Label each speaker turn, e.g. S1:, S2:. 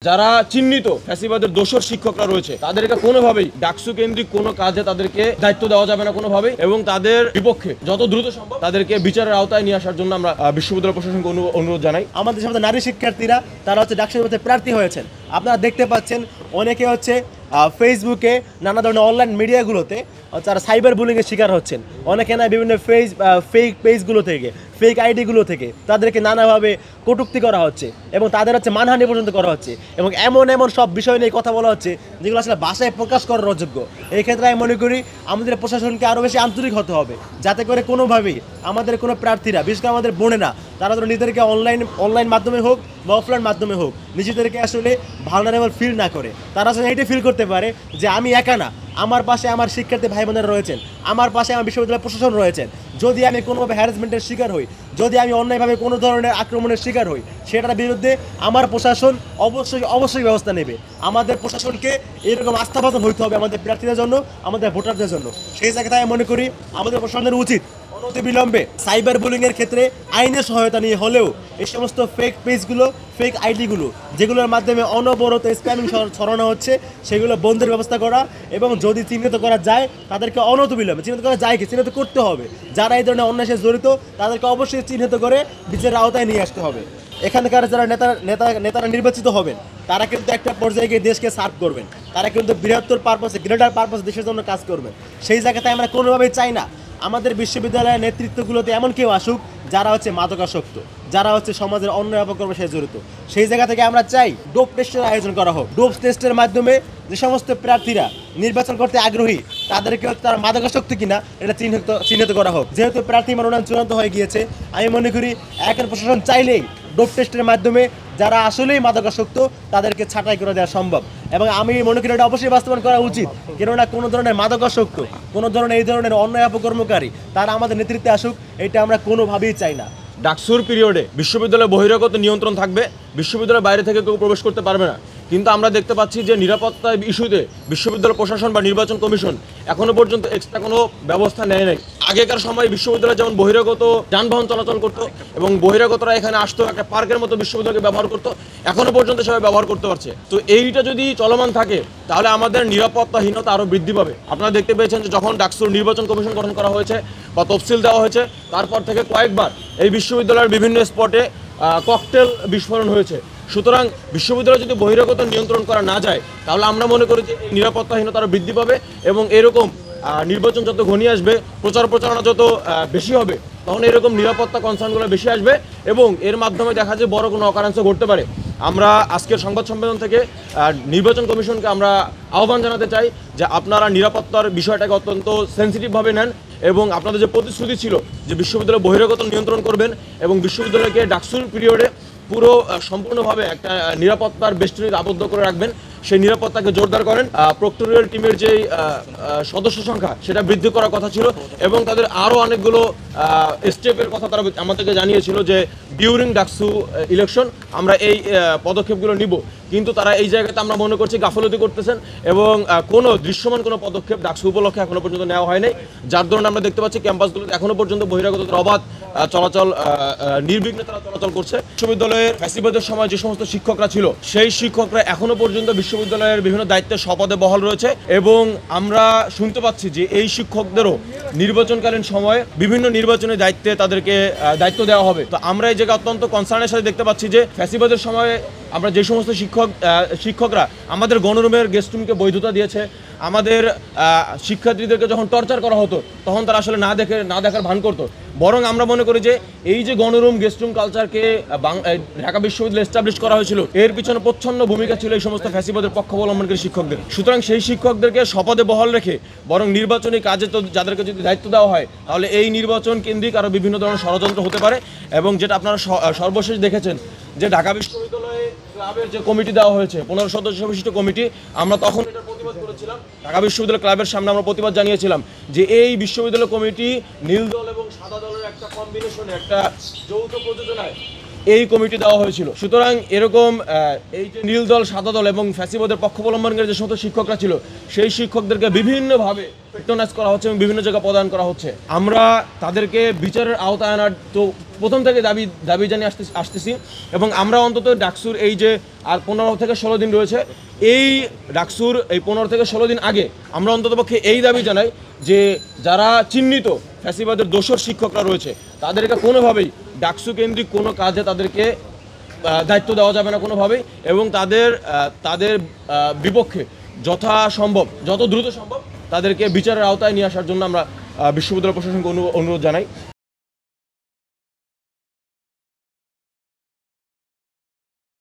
S1: যারা চিহ্নিত ফ্যাসিবাদের দোষর শিক্ষকরা রয়েছে তাদেরকে কোনোভাবেই ডাকসু কেন্দ্রিক কোনো কাজে তাদেরকে দায়িত্ব দেওয়া যাবে না কোনোভাবেই, এবং তাদের বিপক্ষে যত দ্রুত সম্ভব তাদেরকে বিচারের আওতায় নিয়ে আসার জন্য আমরা বিশ্ববিদ্যালয় প্রশাসনকে অনুরোধ জানাই।
S2: আমাদের সাথে নারী শিক্ষার্থীরা তারা হচ্ছে ডাকসুর মধ্যে প্রার্থী হয়েছেন। আপনারা দেখতে পাচ্ছেন অনেকে হচ্ছে ফেসবুকে নানা ধরনের অনলাইন মিডিয়াগুলোতে তারা সাইবার বুলিংয়ের শিকার হচ্ছেন। অনেকে না বিভিন্ন ফেক পেজগুলো থেকে, ফেক আইডিগুলো থেকে তাদেরকে নানাভাবে কটূক্তি করা হচ্ছে এবং তাদের হচ্ছে মানহানি পর্যন্ত করা হচ্ছে, এবং এমন সব বিষয় নিয়ে কথা বলা হচ্ছে যেগুলো আসলে ভাষায় প্রকাশ করার অযোগ্য। এই ক্ষেত্রে আমি মনে করি আমাদের প্রশাসনকে আরও বেশি আন্তরিক হতে হবে, যাতে করে কোনোভাবেই আমাদের কোনো প্রার্থীরা, বিশেষ করে আমাদের বোনেরা, তারা যেন নিজেদেরকে অনলাইন মাধ্যমে হোক বা অফলাইন মাধ্যমে হোক নিজেদেরকে আসলে ভালনারেবল ফিল না করে, তারা আসলে এইটা ফিল করতে পারে যে আমি একা না, আমার পাশে আমার শিক্ষার্থী ভাই বোনেরা রয়েছেন, আমার পাশে আমার বিশ্ববিদ্যালয় প্রশাসন রয়েছেন। যদি আমি কোনোভাবে হ্যারাসমেন্টের শিকার হই, যদি আমি অন্যায়ভাবে কোনো ধরনের আক্রমণের শিকার হই, সেটার বিরুদ্ধে আমার প্রশাসন অবশ্যই ব্যবস্থা নেবে। আমাদের প্রশাসনকে এরকম আস্থাভাজন হইতে হবে আমাদের প্রার্থীদের জন্য, আমাদের ভোটারদের জন্য। সেই জায়গায় আমি মনে করি আমাদের প্রশাসনের উচিত অনতিবিলম্বে সাইবার বুলিংয়ের ক্ষেত্রে আইনের সহায়তা নিয়ে হলেও এই সমস্ত ফেক পেজগুলো, ফেক আইডিগুলো যেগুলোর মাধ্যমে অনবরত স্প্যামিং ছড়ানো হচ্ছে সেগুলো বন্ধের ব্যবস্থা করা, এবং যদি চিহ্নিত করা যায় তাদেরকে অনতিবিলম্বে চিহ্নিত করা যায় কি চিহ্নিত করতে হবে। যারা এই ধরনের অন্যায় সাথে জড়িত তাদেরকে অবশ্যই চিহ্নিত করে বিচারের আওতায় নিয়ে আসতে হবে। এখানকার যারা নেতারা নির্বাচিত হবেন তারা কিন্তু একটা পর্যায়ে গিয়ে দেশকে সার্ভ করবেন, তারা কিন্তু বৃহত্তর পারপাসে, গ্রেটার পারপাসে দেশের জন্য কাজ করবেন। সেই জায়গাতে আমরা কোনোভাবেই চাই না আমাদের বিশ্ববিদ্যালয়ের নেতৃত্বগুলোতে এমন কেউ আসুক যারা হচ্ছে মাদকাসক্ত, যারা হচ্ছে সমাজের অন্যায় অপকর্মের সাথে জড়িত। সেই জায়গা থেকে আমরা চাই ডোপ টেস্টের আয়োজন করা হোক। ডোপ টেস্টের মাধ্যমে যে সমস্ত প্রার্থীরা নির্বাচন করতে আগ্রহী তাদেরকে তারা মাদকাসক্ত কিনা এটা চিহ্নিত করা হোক। যেহেতু প্রার্থী মনোনয়ন চূড়ান্ত হয়ে গিয়েছে, আমি মনে করি এখন প্রশাসন চাইলেই ডোপ টেস্টের মাধ্যমে যারা আসলেই মাদকাসক্ত তাদেরকে ছাঁটাই করে দেওয়া সম্ভব, এবং আমি মনে করি এটা অবশ্যই বাস্তবায়ন করা উচিত। কেননা কোনো ধরনের মাদকাসক্ত, কোনো ধরনের এই ধরনের অন্যায় অপকর্মকারী তারা আমাদের নেতৃত্বে আসুক, এটা আমরা কোনোভাবেই চাই না।
S1: ডাকসুর পিরিয়ডে বিশ্ববিদ্যালয়ে বহিরাগত নিয়ন্ত্রণ থাকবে, বিশ্ববিদ্যালয়ের বাইরে থেকে কেউ প্রবেশ করতে পারবে না। কিন্তু আমরা দেখতে পাচ্ছি যে নিরাপত্তা ইস্যুতে বিশ্ববিদ্যালয় প্রশাসন বা নির্বাচন কমিশন এখনো পর্যন্ত এক্সট্রা কোনো ব্যবস্থা নেয় নাই। আগেকার সময় বিশ্ববিদ্যালয়ে যেমন বহিরাগত যানবাহন চলাচল করতো এবং বহিরাগতরা এখানে আসতো, একটা পার্কের মতো বিশ্ববিদ্যালয়কে ব্যবহার করতো, এখনো পর্যন্ত সবাই ব্যবহার করতে পারছে। তো এইটা যদি চলমান থাকে তাহলে আমাদের নিরাপত্তাহীনতা আরও বৃদ্ধি পাবে। আপনারা দেখতে পেয়েছেন যে যখন ডাকসুর নির্বাচন কমিশন গঠন করা হয়েছে বা তফসিল দেওয়া হয়েছে, তারপর থেকে কয়েকবার এই বিশ্ববিদ্যালয়ের বিভিন্ন স্পটে ককটেল বিস্ফোরণ হয়েছে। সুতরাং বিশ্ববিদ্যালয় যদি বহিরাগত নিয়ন্ত্রণ করা না যায় তাহলে আমরা মনে করি যে নিরাপত্তাহীনতা আরও বৃদ্ধি পাবে, এবং এরকম নির্বাচন যত ঘনিয়ে আসবে, প্রচারণা যত বেশি হবে, তখন এরকম নিরাপত্তা কনসার্নগুলো বেশি আসবে এবং এর মাধ্যমে দেখা যায় বড় কোনো অকারেন্স ঘটতে পারে। আমরা আজকের সংবাদ সম্মেলন থেকে নির্বাচন কমিশনকে আমরা আহ্বান জানাতে চাই যে আপনারা নিরাপত্তার বিষয়টাকে অত্যন্ত সেন্সিটিভভাবে নেন, এবং আপনাদের যে প্রতিশ্রুতি ছিল যে বিশ্ববিদ্যালয় বহিরাগত নিয়ন্ত্রণ করবেন এবং বিশ্ববিদ্যালয়কে ডাকসুর পিরিয়ডে পুরো সম্পূর্ণভাবে একটা নিরাপত্তার বেষ্টনীতে আবদ্ধ করে রাখবেন, সেই নিরাপত্তাকে জোরদার করেন। প্রক্টোরিয়াল টিমের যে সদস্য সংখ্যা সেটা বৃদ্ধি করার কথা ছিল, এবং তাদের আরও অনেকগুলো স্টেপের কথা তারা আমাদেরকে জানিয়েছিল যে ডিউরিং ডাকসু ইলেকশন আমরা এই পদক্ষেপগুলো নিব। কিন্তু তারা এই জায়গাতে আমরা মনে করছি গাফলতি করতেছেন, এবং কোনো দৃশ্যমান কোনো পদক্ষেপ ডাকসু উপলক্ষে এখনো পর্যন্ত নেওয়া হয় নাই, যার ধরনের আমরা দেখতে পাচ্ছি ক্যাম্পাসগুলোতে এখনো পর্যন্ত বহিরাগতদের অবাধ চলাচল, নির্বিঘ্নে তারা চলাচল করছে। বিশ্ববিদ্যালয়ের ফ্যাসিবাদের সময় যে সমস্ত শিক্ষকরা ছিল সেই শিক্ষকরা এখনো পর্যন্ত বিশ্ববিদ্যালয়ের বিভিন্ন দায়িত্বে স্বপদে বহাল রয়েছে, এবং আমরা শুনতে পাচ্ছি যে এই শিক্ষকদেরও নির্বাচনকালীন সময়ে বিভিন্ন নির্বাচনের দায়িত্বে তাদেরকে দায়িত্ব দেওয়া হবে। তো আমরা এই জায়গায় অত্যন্ত কনসার্নের সাথে দেখতে পাচ্ছি যে ফ্যাসিবাদের সময়ে আমরা যে সমস্ত শিক্ষকরা আমাদের গণরুমের গেস্ট রুমকে বৈধতা দিয়েছে, আমাদের শিক্ষার্থীদেরকে যখন টর্চার করা হতো তখন তারা আসলে না দেখার ভান করতো। বরং আমরা মনে করি যে এই যে গণরুম গেস্ট রুম কালচারকে ঢাকা বিশ্ববিদ্যালয়ে এস্টাবলিশ করা হয়েছিল, এর পিছনে প্রচ্ছন্ন ভূমিকা ছিল এই সমস্ত ফ্যাসিবাদের পক্ষ অবলম্বনকারী শিক্ষকদের। সুতরাং সেই শিক্ষকদেরকে শপথে বহাল রেখে বরং নির্বাচনী কাজে তো যাদেরকে যদি দায়িত্ব দেওয়া হয় তাহলে এই নির্বাচন কেন্দ্রিক আরও বিভিন্ন ধরনের ষড়যন্ত্র হতে পারে। এবং যেটা আপনারা সর্বশেষ দেখেছেন যে ঢাকা বিশ্ববিদ্যালয়ে ক্লাবের যে কমিটি দেওয়া হয়েছে 15 সদস্য বিশিষ্ট কমিটি, আমরা তখন এটার প্রতিবাদ করেছিলাম। ঢাকা বিশ্ববিদ্যালয় ক্লাবের সামনে আমরা প্রতিবাদ জানিয়েছিলাম যে এই বিশ্ববিদ্যালয় কমিটি নীল দল এবং সাদা দলের একটা কম্বিনেশনে, একটা যৌথ প্রযোজনায় এই কমিটি দেওয়া হয়েছিল। সুতরাং এরকম এই যে নীল দল, সাদা দল এবং ফ্যাসিবাদের পক্ষ অবলম্বনকারী যে সমস্ত শিক্ষকরা ছিল, সেই শিক্ষকদেরকে বিভিন্নভাবে পেট্রোনাইজ করা হচ্ছে এবং বিভিন্ন জায়গায় প্রদান করা হচ্ছে। আমরা তাদেরকে বিচারের আওতায় আনার তো প্রথম থেকে দাবি জানিয়ে আসতেছি এবং আমরা অন্তত ডাকসুর এই যে আর 15 থেকে 16 দিন রয়েছে, এই ডাকসুর এই 15 থেকে 16 দিন আগে আমরা অন্ততপক্ষে এই দাবি জানাই যে যারা চিহ্নিত ফ্যাসিবাদের দোসর শিক্ষকরা রয়েছে, তাদেরকে কোনোভাবেই ডাকসু কেন্দ্রিক কোনো কাজে তাদেরকে দায়িত্ব দেওয়া যাবে না কোনোভাবেই, এবং তাদের বিপক্ষে যথাসম্ভব, যত দ্রুত সম্ভব তাদেরকে বিচারের আওতায় নিয়ে আসার জন্য আমরা বিশ্ববিদ্যালয় প্রশাসনকে অনুরোধ জানাই।